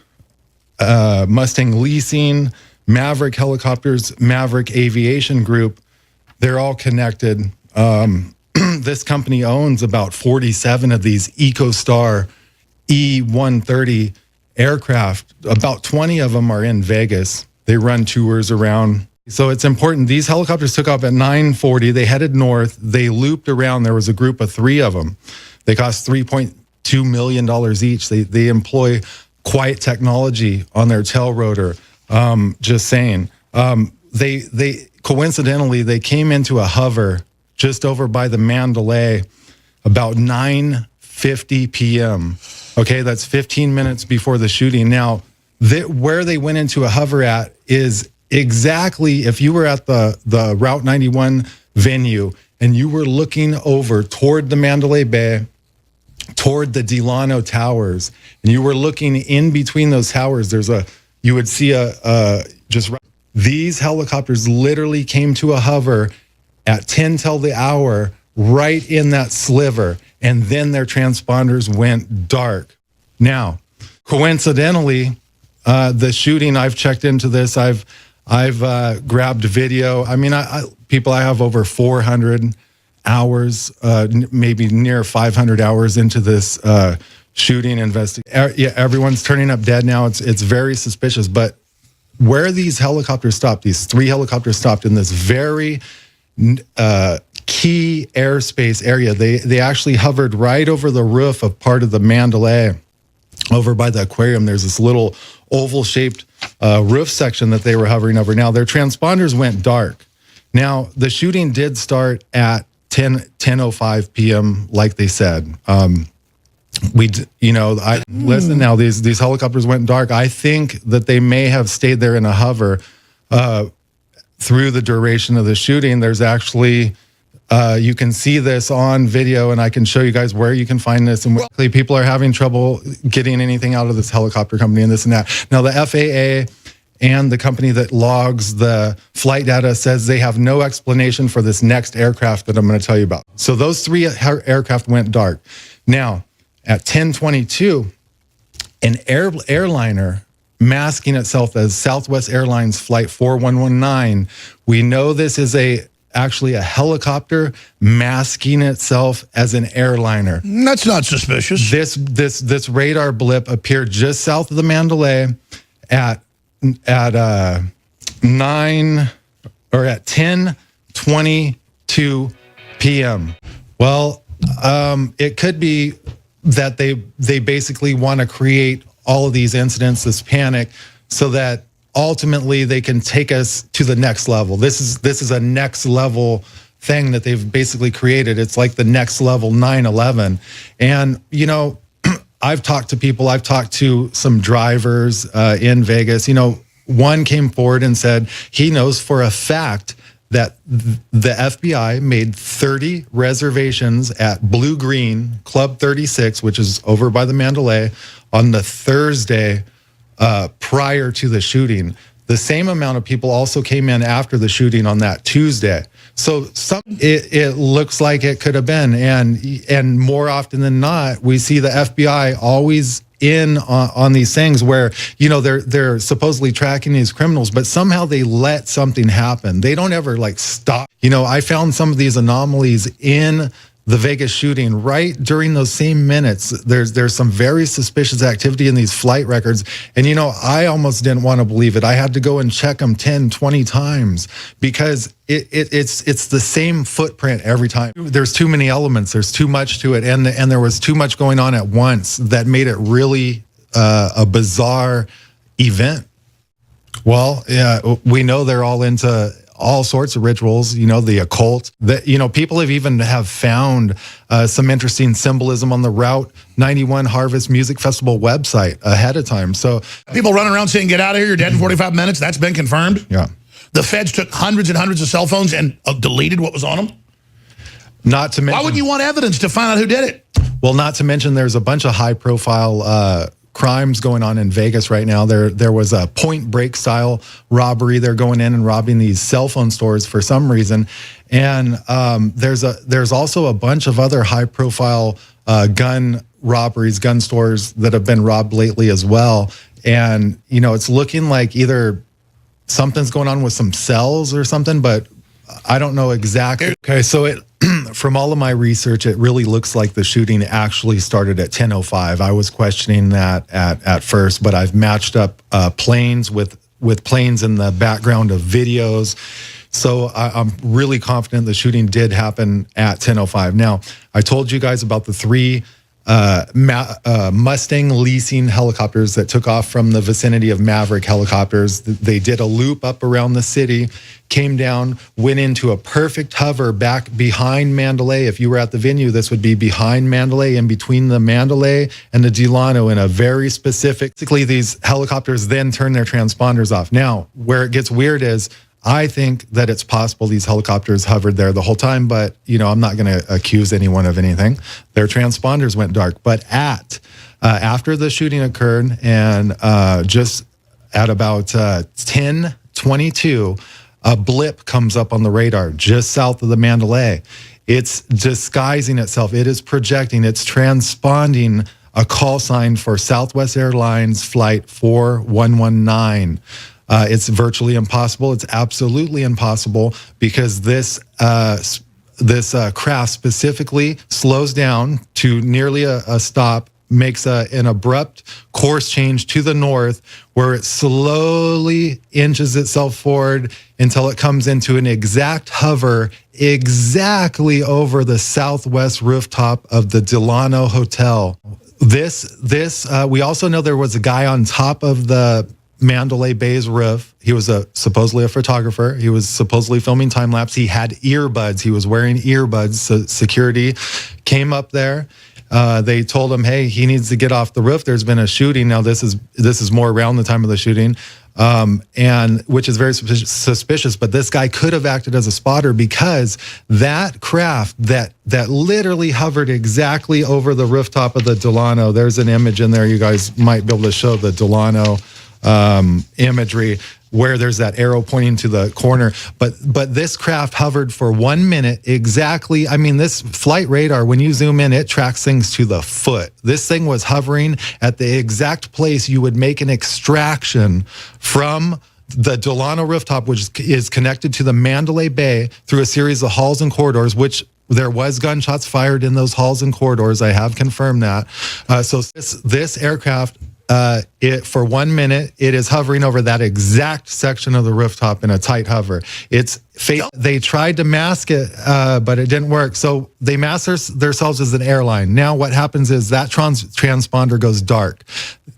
Mustang Leasing, Maverick Helicopters, Maverick Aviation Group, they're all connected. This company owns about 47 of these EcoStar E-130 aircraft. About 20 of them are in Vegas. They run tours around. So it's important. These helicopters took off at 9:40. They headed north. They looped around. There was a group of 3 of them. They cost $3.2 million each. They employ quiet technology on their tail rotor. Just saying. They coincidentally, they came into a hover just over by the Mandalay about 9:50 p.m. Okay, that's 15 minutes before the shooting. Now, where they went into a hover at is exactly, if you were at the Route 91 venue and you were looking over toward the Mandalay Bay, toward the Delano Towers, and you were looking in between those towers, you would see these helicopters literally came to a hover at 10 till the hour, right in that sliver, and then their transponders went dark. Now, coincidentally, the shooting, I've checked into this. I've I've grabbed video. I mean, I have over 400 hours, maybe near 500 hours into this shooting investigation. Yeah, everyone's turning up dead now. It's very suspicious. But where these helicopters stopped, these 3 helicopters stopped in this very key airspace area. They actually hovered right over the roof of part of the Mandalay, over by the aquarium. There's this little oval-shaped roof section that they were hovering over. Now, their transponders went dark. Now, the shooting did start at 10:05 p.m., like they said. Listen now, these helicopters went dark. I think that they may have stayed there in a hover through the duration of the shooting. There's actually, you can see this on video, and I can show you guys where you can find this. And people are having trouble getting anything out of this helicopter company and this and that. Now, the FAA and the company that logs the flight data says they have no explanation for this next aircraft that I'm going to tell you about. So those 3 aircraft went dark. Now, at 10:22, an airliner masking itself as Southwest Airlines Flight 4119. We know this is actually a helicopter masking itself as an airliner. That's not suspicious. This radar blip appeared just south of the Mandalay at 10:22 p.m. Well, it could be that they basically want to create all of these incidents, this panic, so that ultimately they can take us to the next level. This is a next level thing that they've basically created. It's like the next level 9/11. And I've talked to people. I've talked to some drivers in Vegas. One came forward and said he knows for a fact that the FBI made 30 reservations at Blue Green Club 36, which is over by the Mandalay, on the Thursday prior to the shooting. The same amount of people also came in after the shooting on that Tuesday. So it looks like it could have been. And more often than not, we see the FBI always in on these things where, they're supposedly tracking these criminals, but somehow they let something happen. They don't ever stop. I found some of these anomalies in the Vegas shooting right during those same minutes. There's some very suspicious activity in these flight records. And, I almost didn't want to believe it. I had to go and check them 10, 20 times because it's the same footprint every time. There's too many elements. There's too much to it. And there was too much going on at once that made it really a bizarre event. Well, yeah, we know they're all into all sorts of rituals, the occult. People have found some interesting symbolism on the Route 91 Harvest Music Festival website ahead of time. So people running around saying, "Get out of here, you're dead in 45 minutes." That's been confirmed. Yeah. The feds took hundreds and hundreds of cell phones and deleted what was on them. Not to mention, why would you want evidence to find out who did it? Well, not to mention, there's a bunch of high-profile crimes going on in Vegas right now. There was a Point Break style robbery. They're going in and robbing these cell phone stores for some reason. And there's also a bunch of other high profile gun robberies, gun stores that have been robbed lately as well. And it's looking like either something's going on with some cells or something, but I don't know exactly. Okay, so from all of my research, it really looks like the shooting actually started at 10:05. I was questioning that at first, but I've matched up planes with planes in the background of videos. So I'm really confident the shooting did happen at 10:05. Now, I told you guys about the 3 Mustang leasing helicopters that took off from the vicinity of Maverick helicopters. They did a loop up around the city, came down, went into a perfect hover back behind Mandalay. If you were at the venue, this would be behind Mandalay, in between the Mandalay and the Delano, in a very specifically, these helicopters then turn their transponders off. Now, where it gets weird is, I think that it's possible these helicopters hovered there the whole time, but I'm not going to accuse anyone of anything. Their transponders went dark. But after the shooting occurred, and just at about 10:22, a blip comes up on the radar just south of the Mandalay. It's disguising itself. It is projecting. It's transponding a call sign for Southwest Airlines Flight 4119. It's virtually impossible. It's absolutely impossible because this craft specifically slows down to nearly a stop, makes an abrupt course change to the north, where it slowly inches itself forward until it comes into an exact hover exactly over the southwest rooftop of the Delano Hotel. We also know there was a guy on top of the Mandalay Bay's roof. He was supposedly a photographer. He was supposedly filming time lapse. He had earbuds. He was wearing earbuds. So security came up there. They told him, hey, he needs to get off the roof. There's been a shooting. Now this is more around the time of the shooting, and which is very suspicious. But this guy could have acted as a spotter because that craft that literally hovered exactly over the rooftop of the Delano. There's an image in there. You guys might be able to show the Delano imagery where there's that arrow pointing to the corner. But this craft hovered for 1 minute exactly. I mean, this flight radar, when you zoom in, it tracks things to the foot. This thing was hovering at the exact place you would make an extraction from the Delano rooftop, which is connected to the Mandalay Bay through a series of halls and corridors, which there was gunshots fired in those halls and corridors. I have confirmed that. So this aircraft, for 1 minute, it is hovering over that exact section of the rooftop in a tight hover. They tried to mask it, but it didn't work. So they mask themselves as an airline. Now what happens is that transponder goes dark.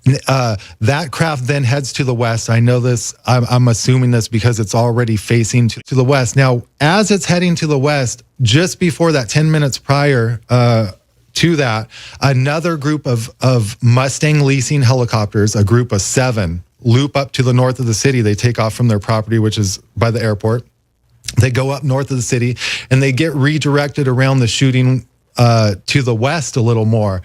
That craft then heads to the west. I know this. I'm assuming this because it's already facing to the west. Now, as it's heading to the west, just before that, 10 minutes prior, to that, another group of Mustang leasing helicopters, a group of 7, loop up to the north of the city. They take off from their property, which is by the airport. They go up north of the city, and they get redirected around the shooting to the west a little more,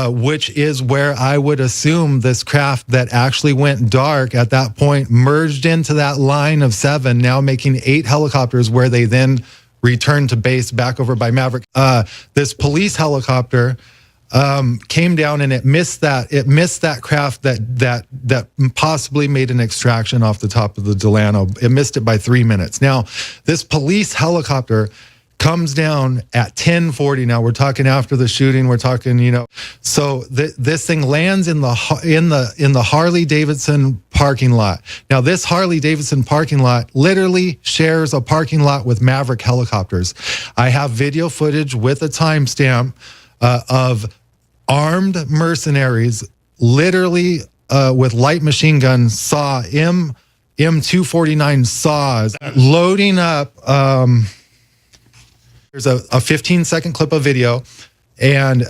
which is where I would assume this craft that actually went dark at that point merged into that line of 7, now making 8 helicopters, where they then returned to base back over by Maverick. This police helicopter came down, and it missed that craft that possibly made an extraction off the top of the Delano. It missed it by 3 minutes. Now, this police helicopter comes down at 10:40. Now we're talking after the shooting. We're talking, so this thing lands in the Harley Davidson parking lot. Now this Harley Davidson parking lot literally shares a parking lot with Maverick helicopters. I have video footage with a timestamp of armed mercenaries, literally with light machine guns, M249 saws, loading up. There's a 15-second clip of video, and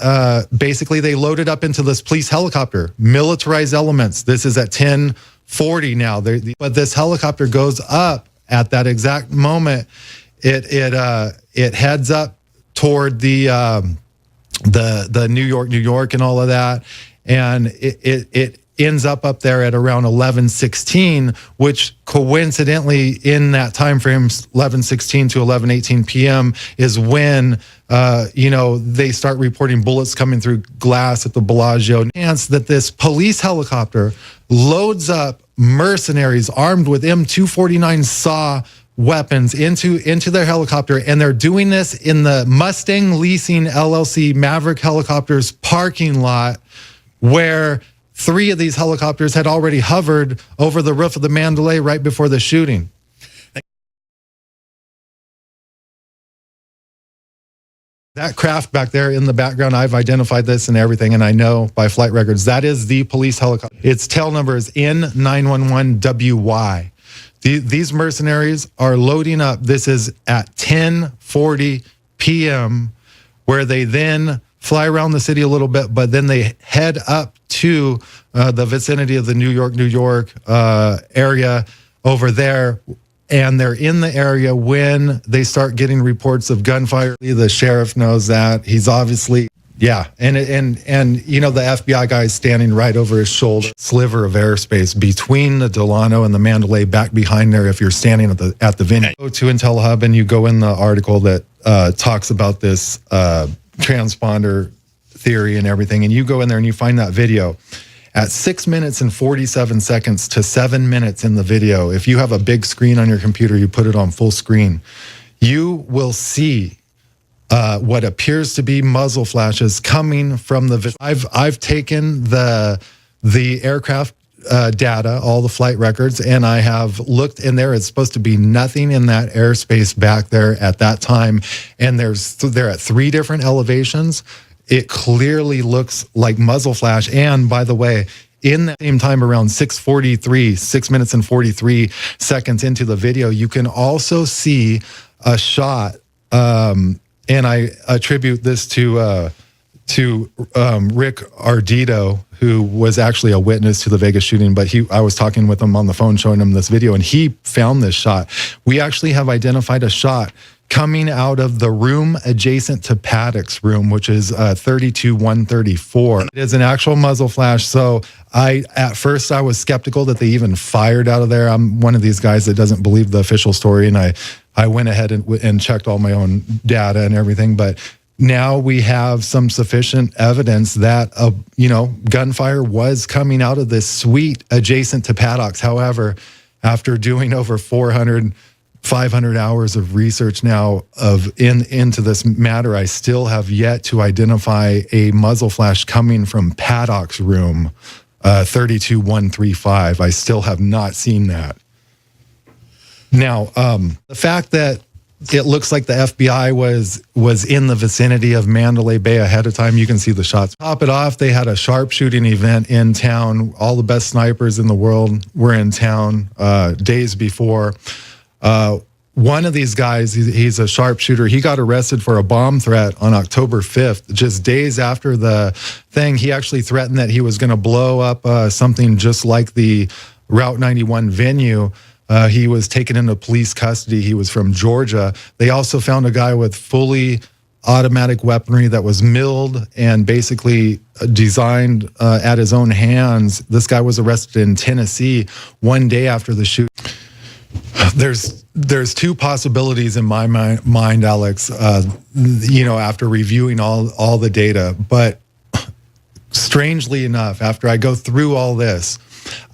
basically they loaded up into this police helicopter, militarized elements. This is at 10:40 now. But this helicopter goes up at that exact moment. It heads up toward the New York, and all of that, and it ends up there at around 11:16, which coincidentally in that time frame, 11:16 to 11:18 p.m. is when they start reporting bullets coming through glass at the Bellagio. And that this police helicopter loads up mercenaries armed with M249 saw weapons into their helicopter, and they're doing this in the Mustang Leasing LLC Maverick Helicopters parking lot, where 3 of these helicopters had already hovered over the roof of the Mandalay right before the shooting. That craft back there in the background, I've identified this and everything, and I know by flight records, that is the police helicopter. Its tail number is N911WY. These mercenaries are loading up. This is at 10:40 p.m., where they then fly around the city a little bit, but then they head up to the vicinity of the New York area over there. And they're in the area when they start getting reports of gunfire. The sheriff knows that. He's obviously, and the FBI guy is standing right over his shoulder. Sliver of airspace between the Delano and the Mandalay, back behind there. If you're standing at the venue, go to Intel Hub and you go in the article that talks about this transponder theory and everything, and you go in there and you find that video, at 6 minutes and 47 seconds to 7 minutes in the video, if you have a big screen on your computer, you put it on full screen, you will see what appears to be muzzle flashes coming from the. I've taken the aircraft data, all the flight records, and I have looked in there. It's supposed to be nothing in that airspace back there at that time, and they're at 3 different elevations. It clearly looks like muzzle flash. And by the way, in that same time, around 6:43, 6 minutes and 43 seconds into the video, you can also see a shot, and I attribute this to Rick Ardito, who was actually a witness to the Vegas shooting, but I was talking with him on the phone, showing him this video, and he found this shot. We actually have identified a shot coming out of the room adjacent to Paddock's room, which is 32-134. It is an actual muzzle flash. So at first I was skeptical that they even fired out of there. I'm one of these guys that doesn't believe the official story, and I went ahead and checked all my own data and everything. But now we have some sufficient evidence that gunfire was coming out of this suite adjacent to Paddock's. However, after doing over 500 hours of research now into this matter, I still have yet to identify a muzzle flash coming from Paddock's room, 32-135. I still have not seen that. Now, the fact that it looks like the FBI was in the vicinity of Mandalay Bay ahead of time. You can see the shots. Top it off, they had a sharpshooting event in town. All the best snipers in the world were in town days before. One of these guys, he's a sharpshooter. He got arrested for a bomb threat on October 5th, just days after the thing. He actually threatened that he was going to blow up something just like the Route 91 venue. He was taken into police custody. He was from Georgia. They also found a guy with fully automatic weaponry that was milled and basically designed at his own hands. This guy was arrested in Tennessee one day after the shoot. There's 2 possibilities in my mind, Alex, after reviewing all the data. But strangely enough, after I go through all this,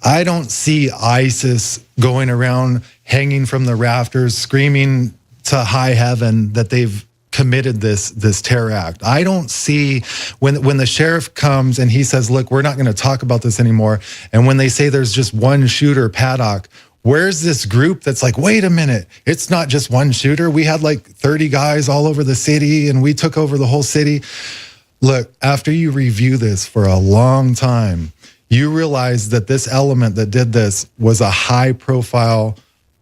I don't see ISIS going around hanging from the rafters, screaming to high heaven that they've committed this terror act. I don't see when the sheriff comes and he says, look, we're not going to talk about this anymore. And when they say there's just one shooter, Paddock, where's this group that's like, wait a minute, it's not just one shooter. We had like 30 guys all over the city and we took over the whole city. Look, after you review this for a long time, you realize that this element that did this was a high-profile,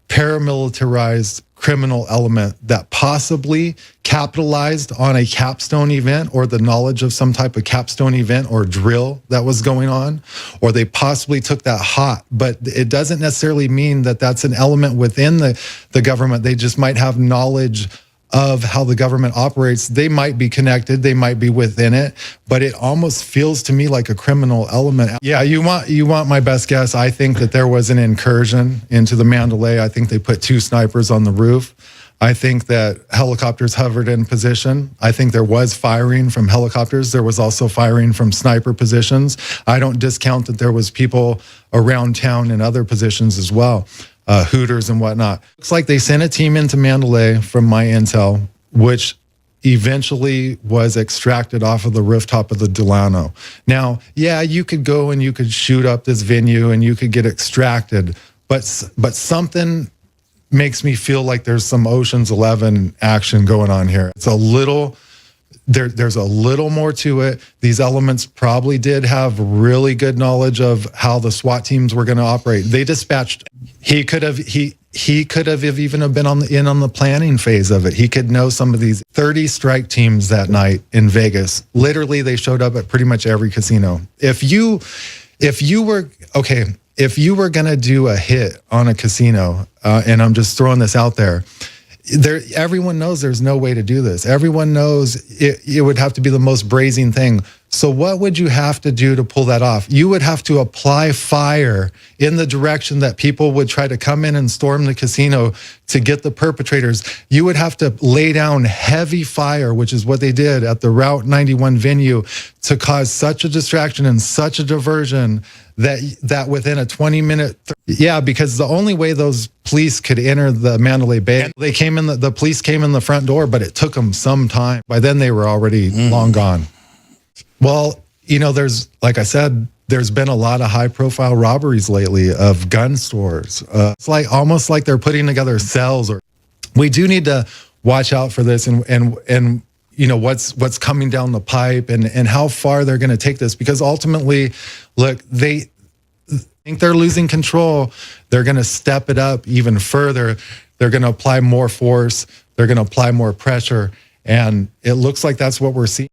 paramilitarized criminal element that possibly capitalized on a capstone event or the knowledge of some type of capstone event or drill that was going on, or they possibly took that hot. But it doesn't necessarily mean that that's an element within the government. They just might have knowledge of how the government operates. They might be connected, they might be within it, but it almost feels to me like a criminal element. Yeah, you want my best guess. I think that there was an incursion into the Mandalay. I think they put 2 snipers on the roof. I think that helicopters hovered in position. I think there was firing from helicopters. There was also firing from sniper positions. I don't discount that there was people around town in other positions as well. Hooters and whatnot. Looks like they sent a team into Mandalay from my intel, which eventually was extracted off of the rooftop of the Delano. Now, yeah, you could go and you could shoot up this venue and you could get extracted, but something makes me feel like there's some Ocean's 11 action going on here. It's a little... There's a little more to it. These elements probably did have really good knowledge of how the SWAT teams were going to operate. They dispatched. He could have even been on the planning phase of it. He could know some of these 30 strike teams that night in Vegas. Literally, they showed up at pretty much every casino. If you were going to do a hit on a casino, and I'm just throwing this out there. Everyone knows there's no way to do this. Everyone knows it would have to be the most brazen thing. So what would you have to do to pull that off? You would have to apply fire in the direction that people would try to come in and storm the casino to get the perpetrators. You would have to lay down heavy fire, which is what they did at the Route 91 venue, to cause such a distraction and such a diversion that within a 20-minute, because the only way those police could enter the Mandalay Bay, the police came in the front door, but it took them some time. By then they were already long gone. Well, there's, like I said, there's been a lot of high-profile robberies lately of gun stores. It's almost like they're putting together cells. Or we do need to watch out for this, and what's coming down the pipe, and how far they're going to take this. Because ultimately, look, they think they're losing control. They're going to step it up even further. They're going to apply more force. They're going to apply more pressure, and it looks like that's what we're seeing.